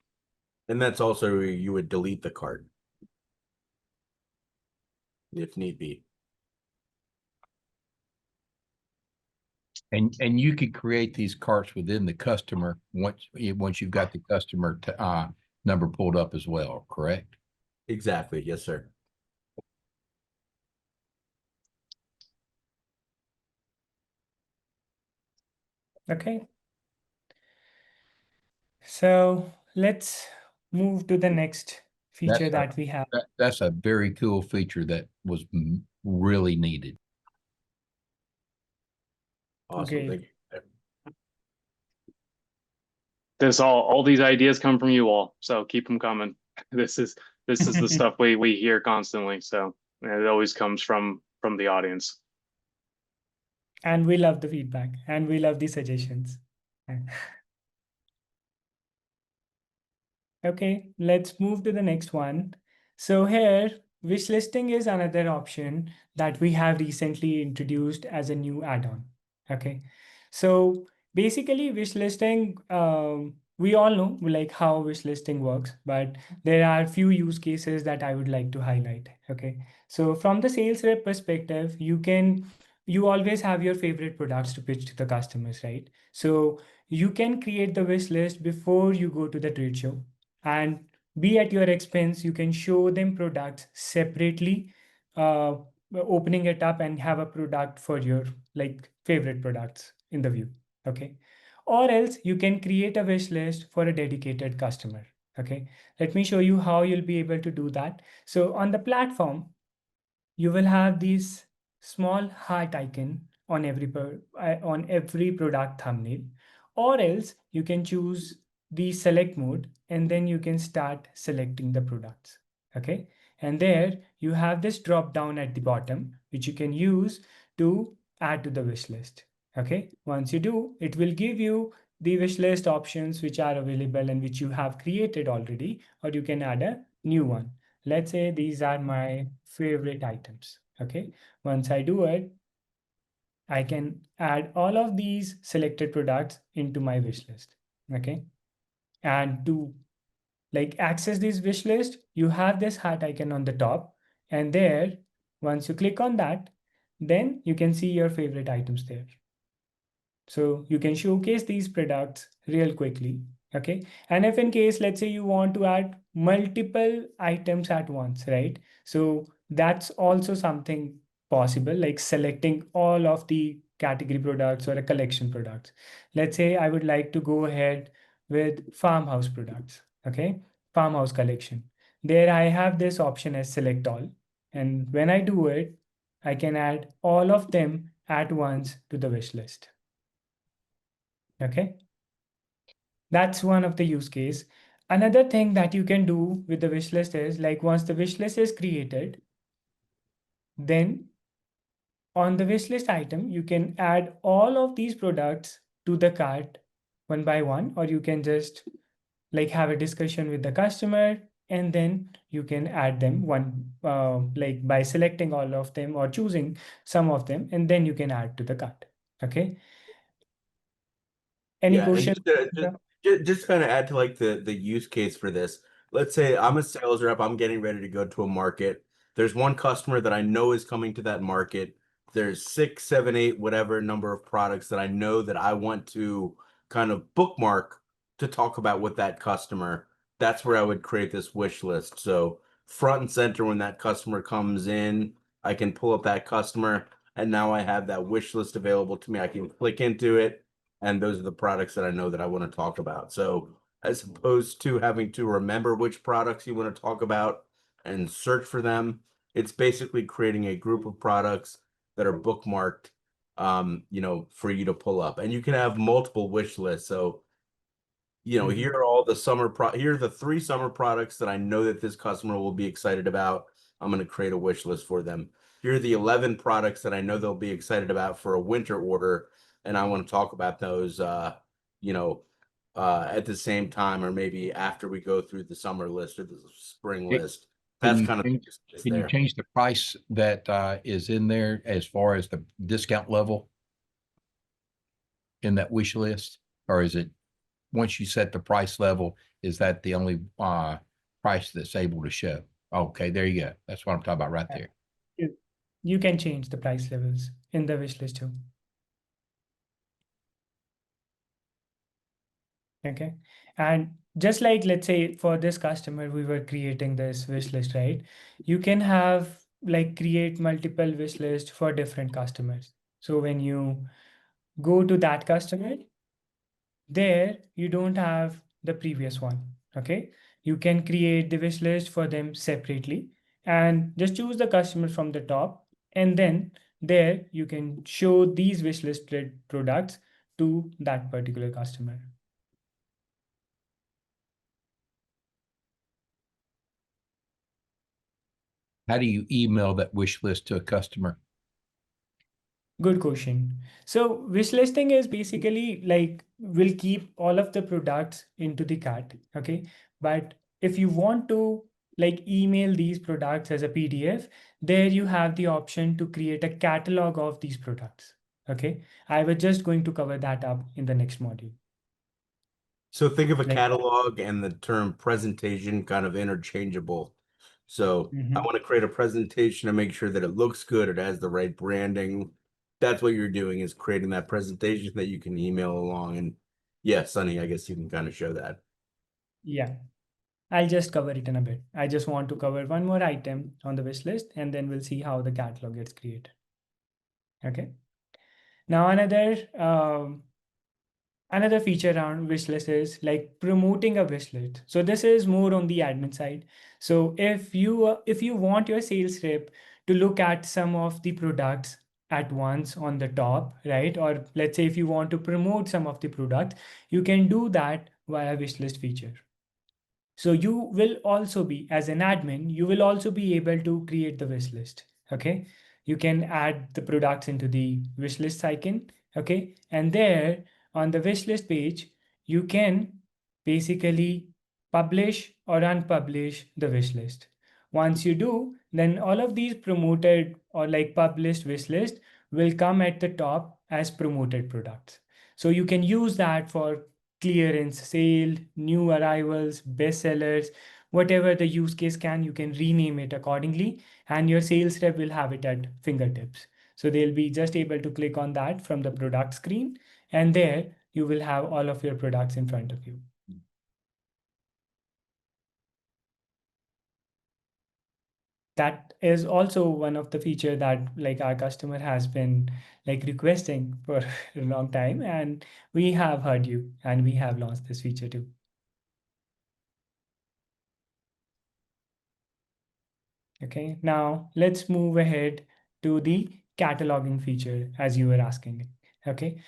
And that's also where you would delete the cart if need be. And you could create these carts within the customer once you've got the customer number pulled up as well, correct? Exactly. Yes, sir. Okay. So let's move to the next feature that we have. That's a very cool feature that was really needed. Awesome. Great. All these ideas come from you all, so keep them coming. This is the stuff we hear constantly. So it always comes from the audience. And we love the feedback, and we love the suggestions. Okay, let's move to the next one. So here, wish listing is another option that we have recently introduced as a new add-on. Okay, so basically wish listing, we all know like how wish listing works, but there are a few use cases that I would like to highlight. Okay, so from the sales rep perspective, you always have your favorite products to pitch to the customers, right? So you can create the wish list before you go to the trade show, and be at your expense, you can show them products separately opening it up and have a product for your like favorite products in the view. Okay. Or else you can create a wish list for a dedicated customer. Okay. Let me show you how you'll be able to do that. So on the platform, you will have these small heart icon on every product thumbnail, or else you can choose the select mode and then you can start selecting the products. Okay, and there you have this drop down at the bottom which you can use to add to the wish list. Okay, once you do, it will give you the wish list options which are available and which you have created already, or you can add a new one. Let's say these are my favorite items. Okay, once I do it, I can add all of these selected products into my wish list. Okay, and to like access this wish list, you have this heart icon on the top, and there, once you click on that, then you can see your favorite items there. So you can showcase these products real quickly. Okay. And if in case, let's say you want to add multiple items at once, right? So that's also something possible, like selecting all of the category products or a collection products. Let's say I would like to go ahead with farmhouse products. Okay. Farmhouse collection. There I have this option as select all. And when I do it, I can add all of them at once to the wish list. Okay, that's one of the use case. Another thing that you can do with the wish list is like once the wish list is created, then on the wish list item, you can add all of these products to the cart one by one, or you can just like have a discussion with the customer and then you can add them one like by selecting all of them or choosing some of them, and then you can add to the cart. Okay. Any Yeah, and question? just kind of add to like the use case for this. Let's say I'm a sales rep, I'm getting ready to go to a market. There's one customer that I know is coming to that market. There's 6, 7, 8, whatever number of products that I know that I want to kind of bookmark to talk about with that customer. That's where I would create this wish list. So front and center when that customer comes in, I can pull up that customer and now I have that wish list available to me. I can click into it and those are the products that I know that I want to talk about. So as opposed to having to remember which products you want to talk about and search for them, it's basically creating a group of products that are bookmarked, for you to pull up. And you can have multiple wish lists. So, here are all the here are the 3 summer products that I know that this customer will be excited about. I'm going to create a wish list for them. Here are the 11 products that I know they'll be excited about for a winter order, and I want to talk about those, at the same time, or maybe after we go through the summer list or the spring list. That's kind of can you change the price that is in there as far as the discount level in that wish list? Or is it once you set the price level, is that the only price that's able to show? Okay, there you go. That's what I'm talking about right there. You can change the price levels in the wish list too. Okay. And just like, let's say for this customer, we were creating this wish list, right? You can have like create multiple wish lists for different customers. So when you go to that customer, there you don't have the previous one. Okay. You can create the wish list for them separately and just choose the customer from the top. And then there you can show these wish listed products to that particular customer. How do you email that wish list to a customer? Good question. So wish listing is basically like we'll keep all of the products into the cart. Okay. But if you want to like email these products as a PDF, there you have the option to create a catalog of these products. Okay. I was just going to cover that up in the next module. So think of a Like- catalog and the term presentation kind of interchangeable. So I want to create a presentation to make sure that it looks good, it has the right branding. That's what you're doing, is creating that presentation that you can email along. And yeah, Sunny, I guess you can kind of show that. Yeah. I'll just cover it in a bit. I just want to cover one more item on the wish list, and then we'll see how the catalog gets created. Okay. Now another feature around wishlist is like promoting a wishlist. So this is more on the admin side. So if you want your sales rep to look at some of the products at once on the top, right? Or let's say if you want to promote some of the products, you can do that via wishlist feature. So you will also be, as an admin, you will also be able to create the wish list. Okay. You can add the products into the wish list icon. Okay. And there on the wish list page, you can basically publish or unpublish the wish list. Once you do, then all of these promoted or like published wish list will come at the top as promoted products. So you can use that for clearance, sale, new arrivals, bestsellers, whatever the use case you can rename it accordingly, and your sales rep will have it at fingertips. So they'll be just able to click on that from the product screen, and there you will have all of your products in front of you. That is also one of the feature that like our customer has been like requesting for a long time, and we have heard you and we have launched this feature too. Okay, now let's move ahead to the cataloging feature as you were asking. Okay,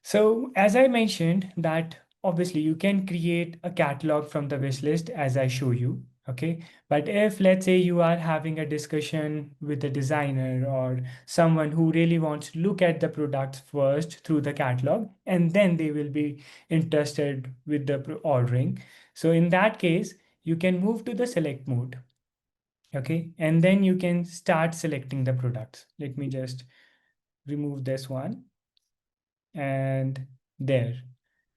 so as I mentioned that obviously you can create a catalog from the wish list as I show you. Okay, but if let's say you are having a discussion with a designer or someone who really wants to look at the products first through the catalog, and then they will be interested with the ordering. So in that case, you can move to the select mode. Okay, and then you can start selecting the products. Let me just remove this one, and there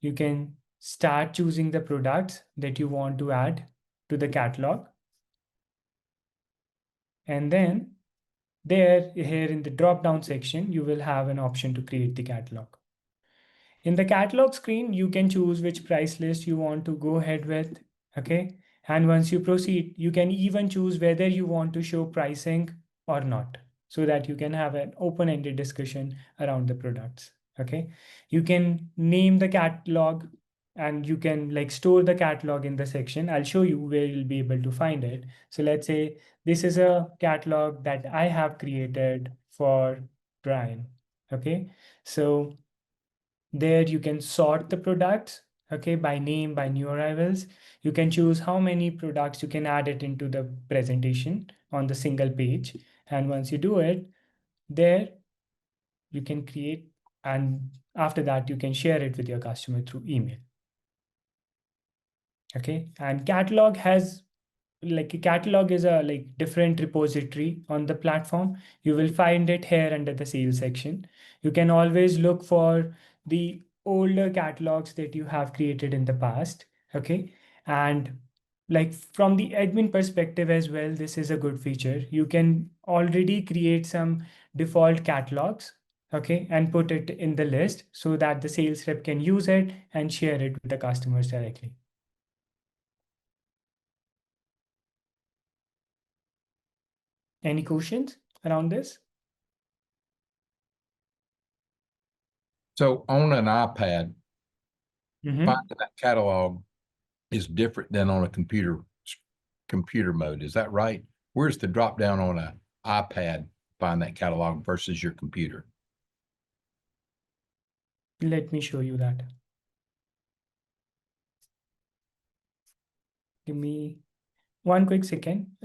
you can start choosing the products that you want to add to the catalog. And then there, here in the drop down section, you will have an option to create the catalog. In the catalog screen, you can choose which price list you want to go ahead with. Okay, and once you proceed, you can even choose whether you want to show pricing or not, so that you can have an open-ended discussion around the products. Okay, you can name the catalog, and you can like store the catalog in the section. I'll show you where you'll be able to find it. So let's say this is a catalog that I have created for Brian. Okay, so there you can sort the products, okay, by name, by new arrivals. You can choose how many products you can add it into the presentation on the single page. And once you do it, there you can create, and after that you can share it with your customer through email. Okay, and catalog has like a catalog is a like different repository on the platform. You will find it here under the sales section. You can always look for the older catalogs that you have created in the past. Okay, and like from the admin perspective as well, this is a good feature. You can already create some default catalogs, okay, and put it in the list so that the sales rep can use it and share it with the customers directly. Any questions around this? So on an iPad, Mhm. finding that catalog is different than on a computer mode. Is that right? Where's the drop down on an iPad, find that catalog versus your computer? Let me show you that. Give me one quick second.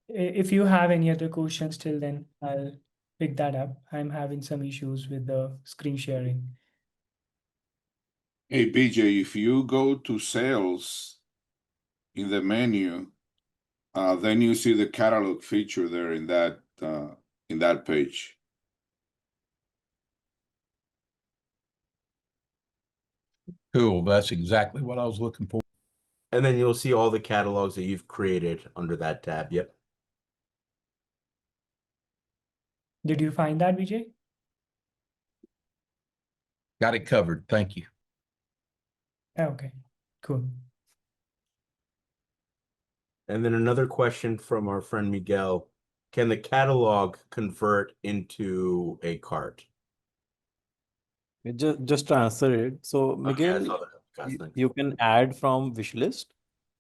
If you have any other questions till then, I'll pick that up. I'm having some issues with the screen sharing. Hey, BJ, if you go to sales in the menu, then you see the catalog feature there in that page. Cool. That's exactly what I was looking for. And then you'll see all the catalogs that you've created under that tab. Yep. Did you find that, Vijay? Got it covered. Thank you. Okay, cool. And then another question from our friend Miguel. Can the catalog convert into a cart? Just to answer it. So I Miguel, saw that. Guys, thanks. you can add from wishlist,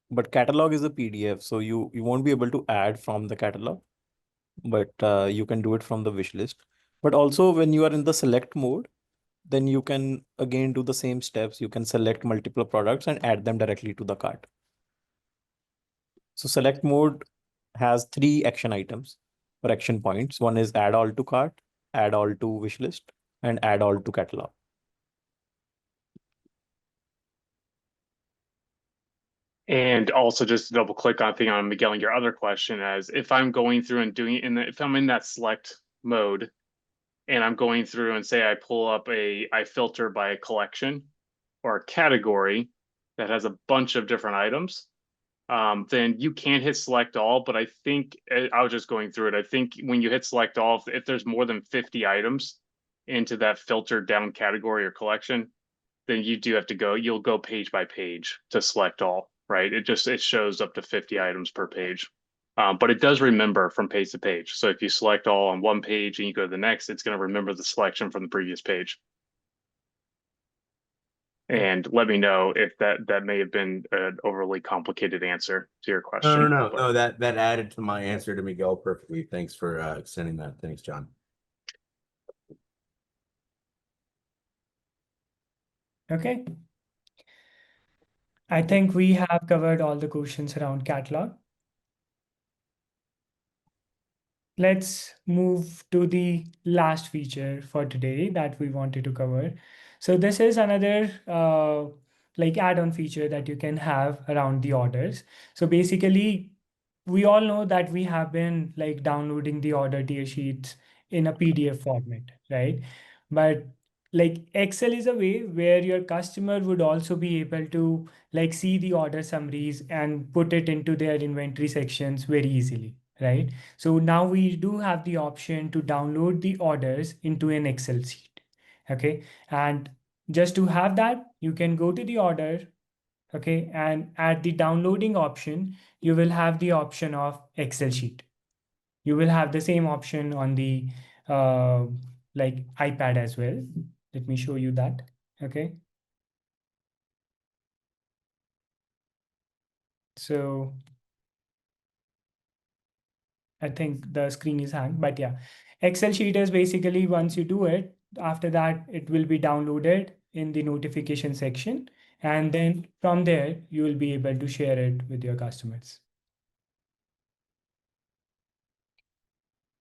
but catalog is a PDF, so you won't be able to add from the catalog, but you can do it from the wishlist. But also when you are in the select mode, then you can again do the same steps. You can select multiple products and add them directly to the cart. So select mode has 3 action items or action points. One is add all to cart, add all to wishlist, and add all to catalog. And also just to double click on thing on Miguel, your other question as if I'm going through and doing it if I'm in that select mode and I'm going through and say I pull up I filter by a collection or a category that has a bunch of different items, then you can hit select all. But I think I was just going through it. I think when you hit select all, if there's more than 50 items into that filtered down category or collection, then you do have to you'll go page by page to select all, right? It shows up to 50 items per page. But it does remember from page to page. So if you select all on one page and you go to the next, it's going to remember the selection from the previous page. And let me know if that may have been an overly complicated answer to your question. No, that added to my answer to Miguel perfectly. Thanks for extending that. Thanks, John. Okay. I think we have covered all the questions around catalog. Let's move to the last feature for today that we wanted to cover. So this is another like add-on feature that you can have around the orders. So basically, we all know that we have been like downloading the order tier sheets in a PDF format, right? But like Excel is a way where your customer would also be able to like see the order summaries and put it into their inventory sections very easily, right? So now we do have the option to download the orders into an Excel sheet. Okay. And just to have that, you can go to the order. Okay. And at the downloading option, you will have the option of Excel sheet. You will have the same option on the like iPad as well. Let me show you that. Okay. So I think the screen is hanged, but yeah, Excel sheet is basically once you do it, after that, it will be downloaded in the notification section. And then from there, you will be able to share it with your customers.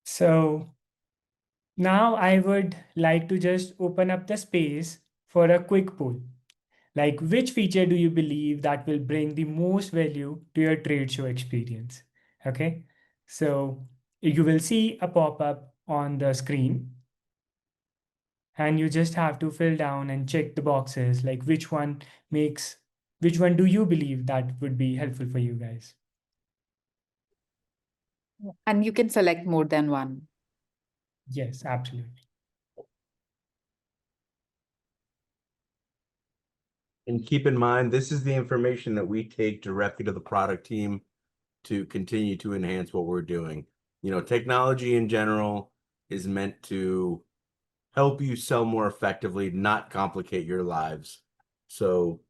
So now I would like to just open up the space for a quick poll. Like, which feature do you believe that will bring the most value to your trade show experience? Okay, so you will see a pop-up on the screen and you just have to fill down and check the boxes like which one do you believe that would be helpful for you guys? And you can select more than one. Yes, absolutely. And keep in mind, this is the information that we take directly to the product team to continue to enhance what we're doing. You know, technology in general is meant to help you sell more effectively, not complicate your lives. So,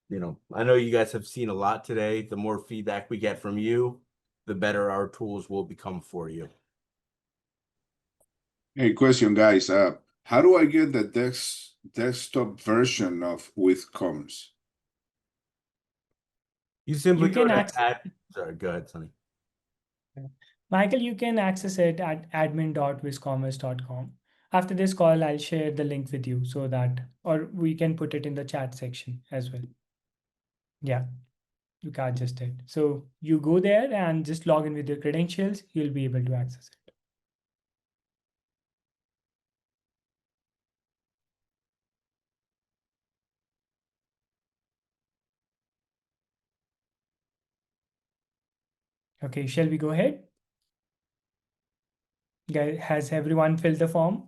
you know, I know you guys have seen a lot today. The more feedback we get from you, the better our tools will become for you. Hey, question, guys. How do I get the desktop version of WizCommerce? You simply You go can to sorry, go ahead, Sonny. Michael, you can access it at admin.wiscommerce.com. After this call, I'll share the link with you so that, or we can put it in the chat section as well. Yeah, you can just it. So you go there and just log in with your credentials, you'll be able to access it. Okay, shall we go ahead? Guys, has everyone filled the form?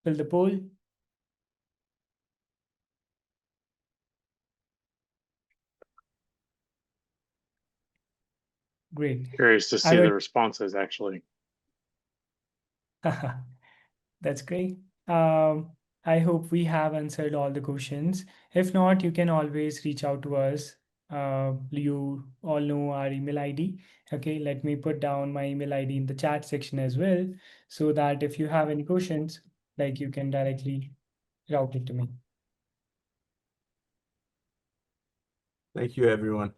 Fill the poll? Great. Curious to I see the would- responses actually. That's great. I hope we have answered all the questions. If not, you can always reach out to us. You all know our email ID. Okay, let me put down my email ID in the chat section as well, so that if you have any questions, like you can directly route it to me. Thank you, everyone.